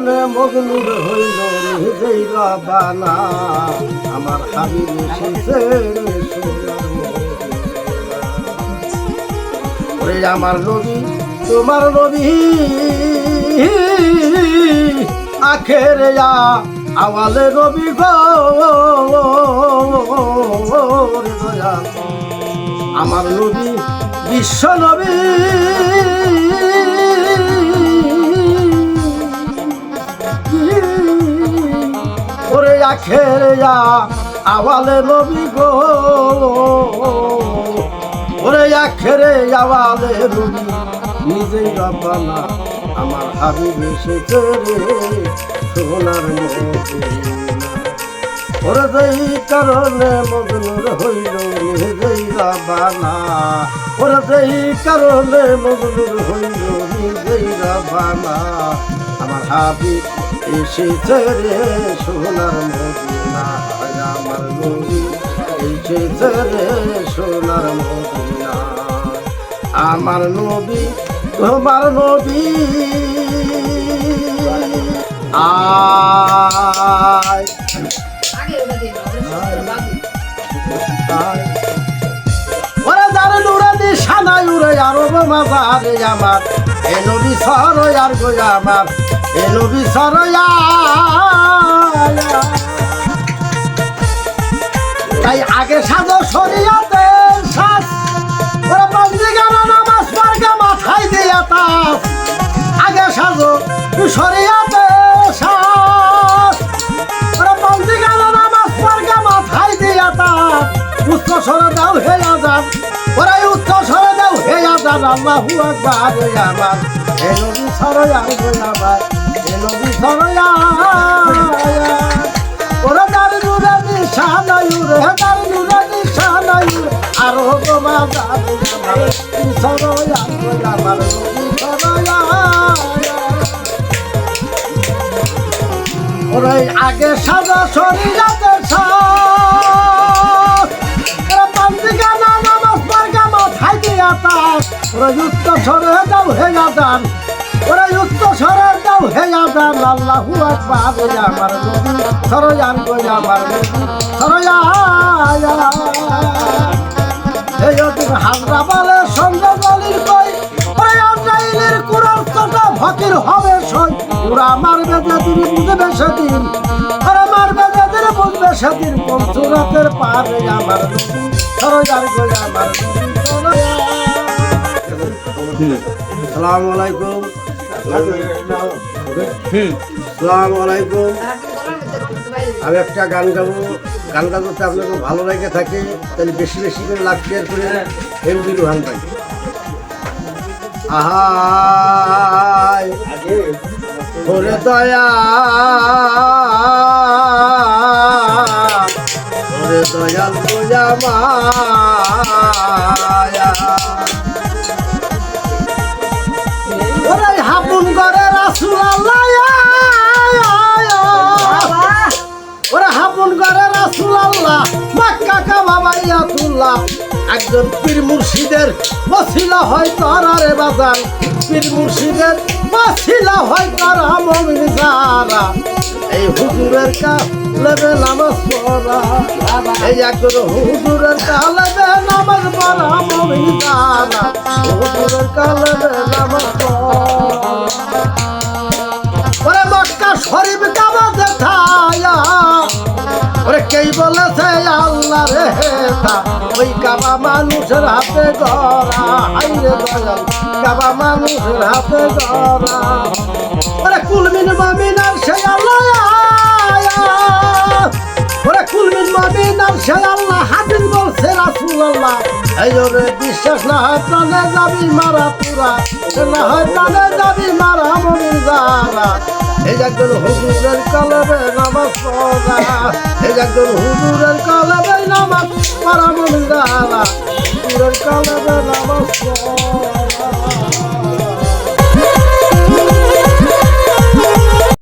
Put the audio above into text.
কারণে মজনুর হইল নিজেই রবানা আমার হাবিব এসেছে ওরে আমার নবী তোমার নবী আখেরে আওয়ালে নবী গো আমার নবী বিশ্ব নবী ওরে আখেরে আওয়ালে নবী গো ওরে আখেরে আওয়ালে নবী নিজেই রব্বানা আমার হাবিব এসেছে রে সোনার মদিনা ওরে যেই কারণে মজনুর হইল নিজেই রব্বানা ওরে যেই কারণে মজনুর হইল নিজেই রব্বানা আমার হাবিব এসেছে রে সোনার মদিনা আমার নবী এসেছে রে সোনার মদিনা আমার নবী তোমার নবী আয় ওরে যার নুরানি সানাই উড়ে আরব মাজারে আমার এ নবী সরয় আর গো আমার এ নবী সরয় তাই আগে সাজো শরীয়তে শ্বাস ওরে বন্দিগানা নামাজ পড়কে মাথায় দিয়া তাস আগে সাজো শরীয়তে শ্বাস ওরে বন্দিগানা নামাজ পড়কে মাথায় দিয়া তাস উচ্চ স্বরে দাও হে আজান ওরে উচ্চ স্বরে দাও হে আজান আল্লাহু আকবার আমার হে নবী সরয়া আমার হে নবী সরয়া ওরে দার নুরানি শানায়ুরে দার নুরানি শানায়ুরে আর হবো মাজারে আমার সরয়া আমার নবী সরয়া ওরে আগে সাজা শরীয়তে সাজ ওরে বন্দিগানা নামাজ পড়কে মাথায় দিয়া তাস ওরে উচ্চ স্বরে দাও হে আজান ওরে উচ্চ স্বরে দাও হে আজান আল্লাহু আকবার আমার নবী সরয়ান গো আমার নবী সরয়া এই অতি হাজরা বলে সঙ্গে গলির কই ওরে আজরাইলের কুরাল কথা ফকির হবে সই ওরা মারবে যেদিন বুঝবে সেদিন ওরা মারবে যেদিন বুঝবে সেদিন পঞ্চরাতের পারে আমার নবী সরয়ান গো আমার নবী সরয়া আসসালামু আলাইকুম আসসালামু আলাইকুম আমি একটা গান গাবো গান গাতে আপনাকে ভালো লাগে থাকে তাহলে বেশি বেশি করে লাভ শেয়ার করে এমডি রোহান ভাই আহাই ওরে দয়া ওরে দয়াল বোঝা মায়া ওরে হাপুন করে রাসূল আল্লাহ ওরে হাপুন করে রাসূল আল্লাহ মক্কা কাবা বাইতুল্লাহ একজন পীর মুর্শিদের ওসিলা হয় তারারে বাজার পীর মুর্শিদের ওসিলা হয় তারা মুমিন যারা এই হুজুরের কালেবে নামাজ পড়া এই একজন হুজুরের কালেবে নামাজ পড়া মুমিন যারা হুজুরের কালেবে নামাজ পড়া ওরে মক্কা শরীফ কাবা দেখায়া ওরে কেই বলেছে আল্লাহ রে হেতা ওই কাবা মানুষের হাতে গড়া হাইরে দয়াল কাবা মানুষের হাতে গড়া ওরে কুলমিন মুমিনার সে আল্লাহ ওরে কুলমিন মুমিনার সে আল্লাহ হাদিস বলছে রাসূলুল্লাহ এই ওরে বিশ্বাস না হয় প্রাণে যাবি মারা পুরা না হয় প্রাণে যাবি মারা মুমিন যারা এই একজন হুজুরের কালেবে নামাজ পড়া এই একজন হুজুরের কালেবে নামাজ পড়া মুমিন যারা হুজুরের কালেবে নামাজ পড়া